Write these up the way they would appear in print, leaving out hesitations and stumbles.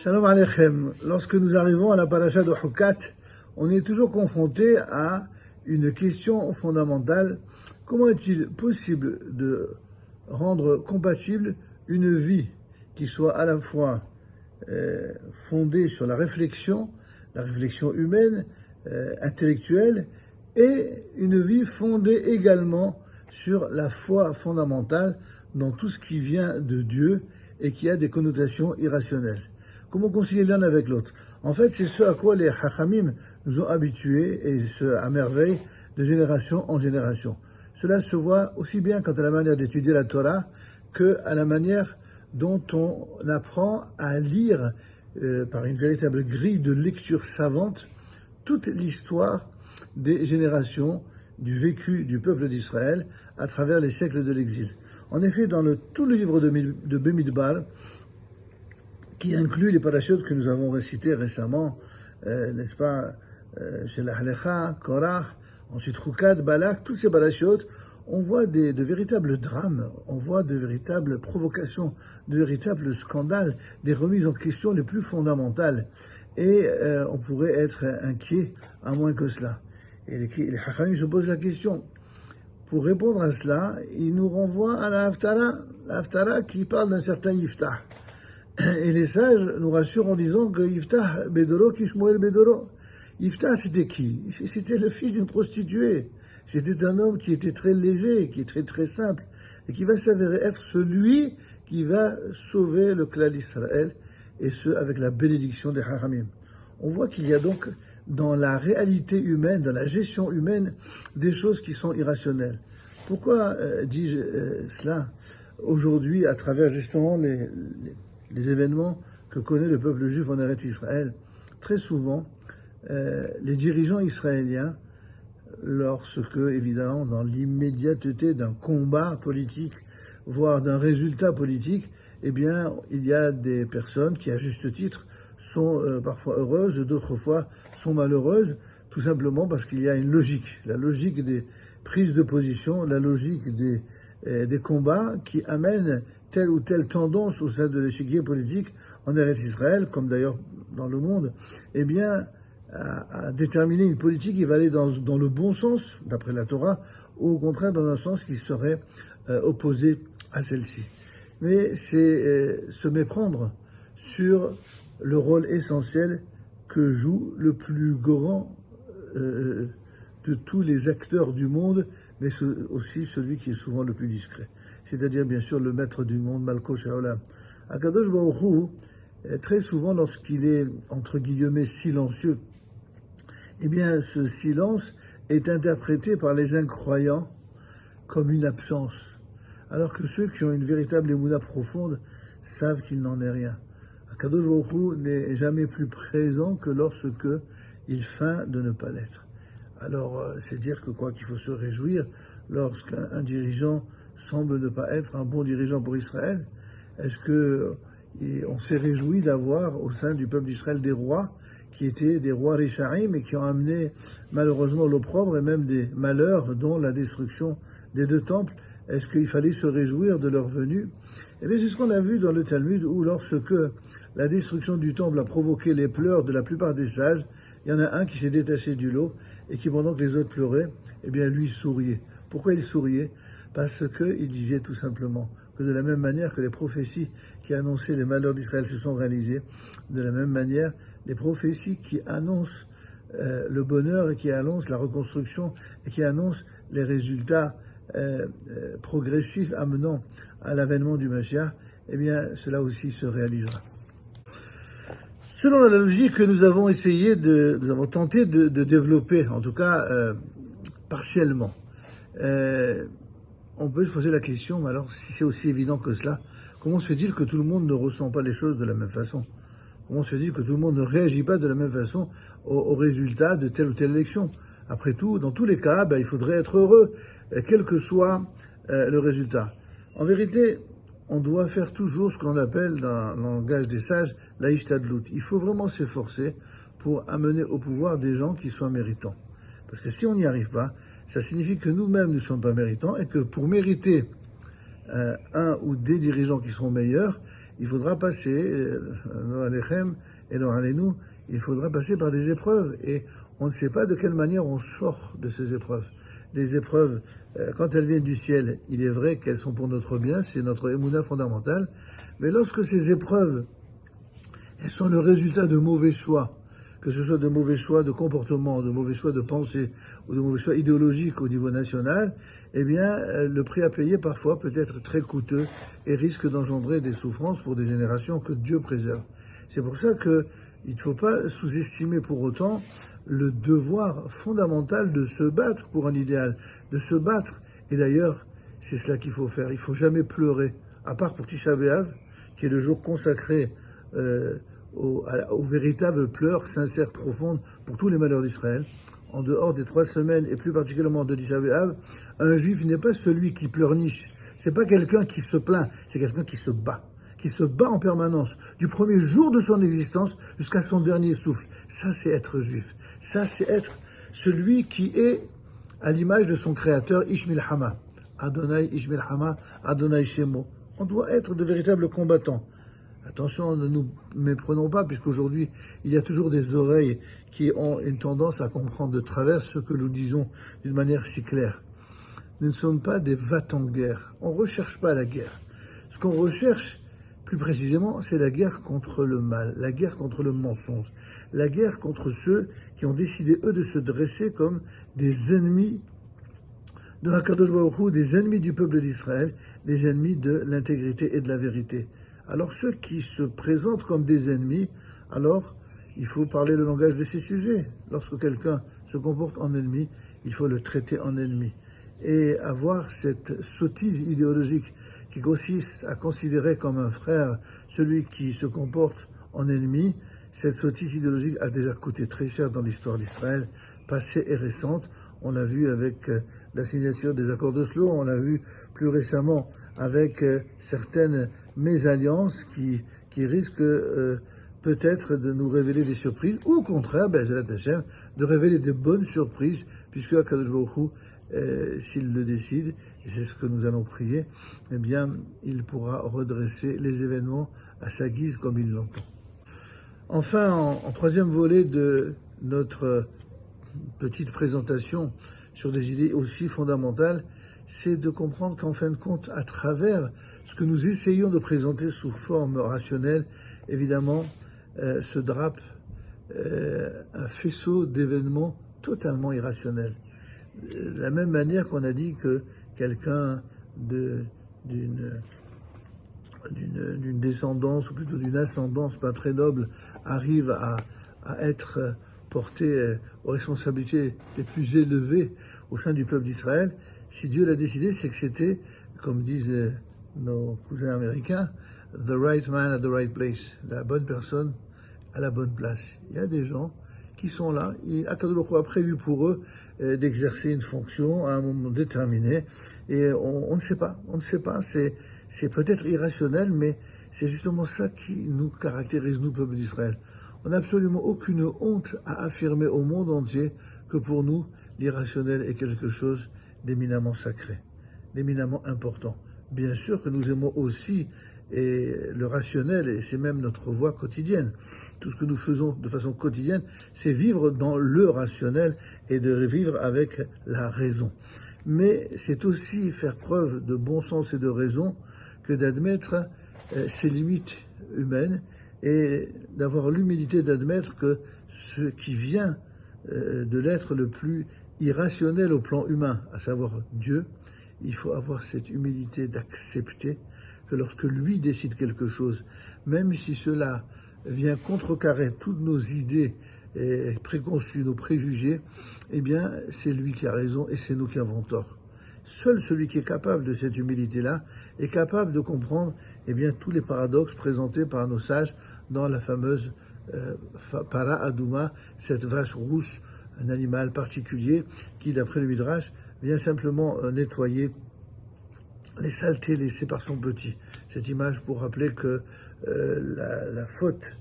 Shalom Aleichem. Lorsque nous arrivons à la paracha de Hukat, on est toujours confronté à une question fondamentale. Comment est-il possible de rendre compatible une vie qui soit à la fois fondée sur la réflexion humaine, intellectuelle, et une vie fondée également sur la foi fondamentale dans tout ce qui vient de Dieu et qui a des connotations irrationnelles. Comment concilier l'un avec l'autre? En fait, c'est ce à quoi les Chachamim nous ont habitués, et ce à merveille, de génération en génération. Cela se voit aussi bien quant à la manière d'étudier la Torah que à la manière dont on apprend à lire par une véritable grille de lecture savante toute l'histoire des générations du vécu du peuple d'Israël à travers les siècles de l'exil. En effet, dans tout le livre de Bemidbar, qui inclut les parachutes que nous avons récités récemment, n'est-ce pas, Shelach Lecha, Korach, ensuite Hukat, Balak, tous ces parachutes, on voit de véritables drames, on voit de véritables provocations, de véritables scandales, des remises en question les plus fondamentales. Et on pourrait être inquiet à moins que cela. Et les Chachamim se posent la question. Pour répondre à cela, il nous renvoie à la Haftara qui parle d'un certain Yiftah. Et les sages nous rassurent en disant que Yiftah Bedoro Kishmoel Bedoro. Yiftah, c'était qui? C'était le fils d'une prostituée. C'était un homme qui était très léger, qui est très très simple, et qui va s'avérer être celui qui va sauver le clan d'Israël, et ce, avec la bénédiction des Haramim. On voit qu'il y a donc, dans la réalité humaine, dans la gestion humaine, des choses qui sont irrationnelles. Pourquoi dis-je cela aujourd'hui, à travers justement les événements que connaît le peuple juif en Eretz Israël? Très souvent, les dirigeants israéliens, lorsque, évidemment, dans l'immédiateté d'un combat politique, voire d'un résultat politique, eh bien, il y a des personnes qui, à juste titre, sont parfois heureuses, d'autres fois sont malheureuses, tout simplement parce qu'il y a une logique, la logique des prises de position, la logique des combats qui amènent telle ou telle tendance au sein de l'échiquier politique en Eretz Israël, comme d'ailleurs dans le monde, eh bien, à déterminer une politique qui va aller dans le bon sens, d'après la Torah, ou au contraire dans un sens qui serait opposé à celle-ci. Mais c'est se méprendre sur le rôle essentiel que joue le plus grand de tous les acteurs du monde, mais aussi celui qui est souvent le plus discret. C'est-à-dire, bien sûr, le maître du monde, Malkosh Haolam. Akadosh Baruch Hu, très souvent, lorsqu'il est, entre guillemets, silencieux, eh bien, ce silence est interprété par les incroyants comme une absence, alors que ceux qui ont une véritable émouna profonde savent qu'il n'en est rien. Akadosh Baruch Hu n'est jamais plus présent que lorsque il feint de ne pas l'être. Alors, c'est dire que qu'il faut se réjouir lorsqu'un dirigeant semble ne pas être un bon dirigeant pour Israël. Est-ce que on s'est réjoui d'avoir au sein du peuple d'Israël des rois qui étaient des rois Risharim et qui ont amené malheureusement l'opprobre et même des malheurs, dont la destruction des 2 temples? Est-ce qu'il fallait se réjouir de leur venue? Eh bien, c'est ce qu'on a vu dans le Talmud, où lorsque la destruction du temple a provoqué les pleurs de la plupart des sages, il y en a un qui s'est détaché du lot et qui, pendant que les autres pleuraient, eh bien, lui souriait. Pourquoi il souriait? Parce qu'il disait tout simplement que de la même manière que les prophéties qui annonçaient les malheurs d'Israël se sont réalisées, de la même manière, les prophéties qui annoncent le bonheur et qui annoncent la reconstruction et qui annoncent les résultats progressifs amenant à l'avènement du Mashiach, eh bien, cela aussi se réalisera. Selon la logique que nous avons tenté de développer, en tout cas partiellement, on peut se poser la question, mais alors si c'est aussi évident que cela, comment se fait-il que tout le monde ne ressent pas les choses de la même façon? Comment se fait-il que tout le monde ne réagit pas de la même façon aux résultats de telle ou telle élection? Après tout, dans tous les cas, il faudrait être heureux, quel que soit le résultat. En vérité, on doit faire toujours ce que l'on appelle, dans le langage des sages, la ishtadlut. Il faut vraiment s'efforcer pour amener au pouvoir des gens qui soient méritants. Parce que si on n'y arrive pas, ça signifie que nous-mêmes ne sommes pas méritants et que pour mériter un ou des dirigeants qui seront meilleurs, il faudra passer, il faudra passer par des épreuves. Et on ne sait pas de quelle manière on sort de ces épreuves. Les épreuves, quand elles viennent du ciel, il est vrai qu'elles sont pour notre bien, c'est notre émouna fondamentale. Mais lorsque ces épreuves, elles sont le résultat de mauvais choix, que ce soit de mauvais choix de comportement, de mauvais choix de pensée ou de mauvais choix idéologiques au niveau national, eh bien, le prix à payer parfois peut être très coûteux et risque d'engendrer des souffrances pour des générations que Dieu préserve. C'est pour ça qu'il ne faut pas sous-estimer pour autant le devoir fondamental de se battre pour un idéal, de se battre. Et d'ailleurs, c'est cela qu'il faut faire. Il ne faut jamais pleurer, à part pour Tisha B'Av, qui est le jour consacré aux véritables pleurs sincères, profondes pour tous les malheurs d'Israël. En dehors des 3 semaines, et plus particulièrement de Tisha B'Av, un juif n'est pas celui qui pleurniche. C'est pas quelqu'un qui se plaint, c'est quelqu'un qui se bat en permanence, du premier jour de son existence jusqu'à son dernier souffle. Ça, c'est être juif. Ça, c'est être celui qui est à l'image de son créateur, Ish Milchama. Adonai Ish Milchama, Adonai Shemo. On doit être de véritables combattants. Attention, ne nous méprenons pas, puisqu'aujourd'hui, il y a toujours des oreilles qui ont une tendance à comprendre de travers ce que nous disons d'une manière si claire. Nous ne sommes pas des va-t-en-guerre. On ne recherche pas la guerre. Ce qu'on recherche, plus précisément, c'est la guerre contre le mal, la guerre contre le mensonge, la guerre contre ceux qui ont décidé, eux, de se dresser comme des ennemis de Hakadosh Baruch Hu, des ennemis du peuple d'Israël, des ennemis de l'intégrité et de la vérité. Alors ceux qui se présentent comme des ennemis, alors il faut parler le langage de ces sujets. Lorsque quelqu'un se comporte en ennemi, il faut le traiter en ennemi. Et avoir cette sottise idéologique qui consiste à considérer comme un frère celui qui se comporte en ennemi, cette sottise idéologique a déjà coûté très cher dans l'histoire d'Israël, passée et récente. On l'a vu avec la signature des accords d'Oslo, on l'a vu plus récemment avec certaines mésalliances qui risquent peut-être de nous révéler des surprises, ou au contraire, Be'ezrat Hashem, de révéler de bonnes surprises, puisque Akadosh Baruch Hu, s'il le décide, et c'est ce que nous allons prier, eh bien, il pourra redresser les événements à sa guise comme il l'entend. Enfin, en troisième volet de notre petite présentation sur des idées aussi fondamentales, c'est de comprendre qu'en fin de compte, à travers ce que nous essayons de présenter sous forme rationnelle, évidemment, se drape un faisceau d'événements totalement irrationnels. De la même manière qu'on a dit que quelqu'un d'une descendance, ou plutôt d'une ascendance pas très noble, arrive à être porté aux responsabilités les plus élevées au sein du peuple d'Israël, si Dieu l'a décidé, c'est que c'était, comme disent nos cousins américains, the right man at the right place, la bonne personne à la bonne place. Il y a des gens qui sont là, et Akadosh Baruch Hu a prévu pour eux d'exercer une fonction à un moment déterminé, et on ne sait pas, c'est peut-être irrationnel, mais c'est justement ça qui nous caractérise, nous, peuple d'Israël. On n'a absolument aucune honte à affirmer au monde entier que pour nous, l'irrationnel est quelque chose d'éminemment sacré, d'éminemment important. Bien sûr que nous aimons aussi le rationnel, et c'est même notre voie quotidienne. Tout ce que nous faisons de façon quotidienne, c'est vivre dans le rationnel et de vivre avec la raison. Mais c'est aussi faire preuve de bon sens et de raison que d'admettre ses limites humaines et d'avoir l'humilité d'admettre que ce qui vient de l'être le plus irrationnel au plan humain, à savoir Dieu, il faut avoir cette humilité d'accepter que lorsque lui décide quelque chose, même si cela vient contrecarrer toutes nos idées préconçues, nos préjugés, eh bien c'est lui qui a raison et c'est nous qui avons tort. Seul celui qui est capable de cette humilité-là est capable de comprendre tous les paradoxes présentés par nos sages dans la fameuse Para Adouma, cette vache rousse, un animal particulier qui, d'après le Midrash, vient simplement nettoyer les saletés laissées par son petit. Cette image pour rappeler que la faute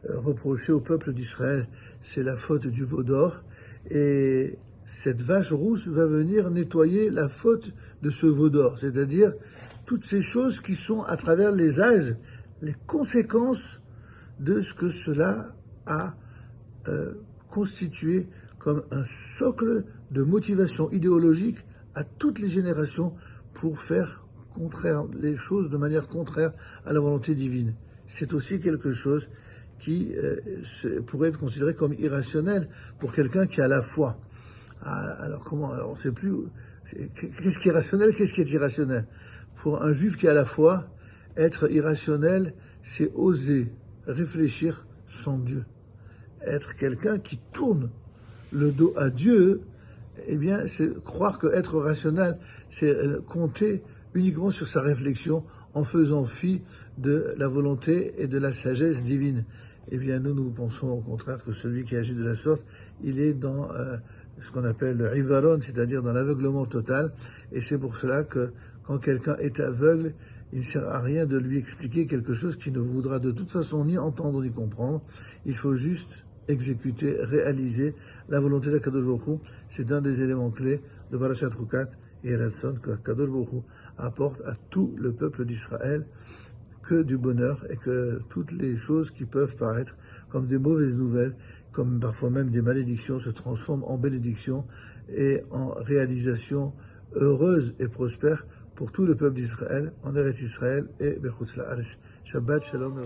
reprochée au peuple d'Israël, c'est la faute du veau d'or, et cette vache rousse va venir nettoyer la faute de ce veau d'or, c'est-à-dire toutes ces choses qui sont à travers les âges les conséquences de ce que cela a constitué comme un socle de motivation idéologique à toutes les générations pour faire les choses de manière contraire à la volonté divine. C'est aussi quelque chose qui pourrait être considéré comme irrationnel pour quelqu'un qui a la foi. Alors comment? Alors on ne sait plus qu'est-ce qui est rationnel, qu'est-ce qui est irrationnel. Pour un juif qui a la foi, être irrationnel, c'est oser réfléchir sans Dieu. Être quelqu'un qui tourne le dos à Dieu, eh bien, c'est croire que être rationnel, c'est compter uniquement sur sa réflexion en faisant fi de la volonté et de la sagesse divine. Eh bien, nous pensons au contraire que celui qui agit de la sorte, il est dans ce qu'on appelle le ivaron, c'est-à-dire dans l'aveuglement total. Et c'est pour cela que quand quelqu'un est aveugle, il ne sert à rien de lui expliquer quelque chose qu'il ne voudra de toute façon ni entendre ni comprendre. Il faut juste exécuter, réaliser la volonté d'Akadosh Baruch Hu. C'est un des éléments clés de Parashat Chukat et Ratson que Akadosh Baruch Hu apporte à tout le peuple d'Israël que du bonheur, et que toutes les choses qui peuvent paraître comme des mauvaises nouvelles, comme parfois même des malédictions, se transforment en bénédictions et en réalisation heureuse et prospère pour tout le peuple d'Israël, en Eretz Israël et Bechutz La'aretz. Shabbat Shalom.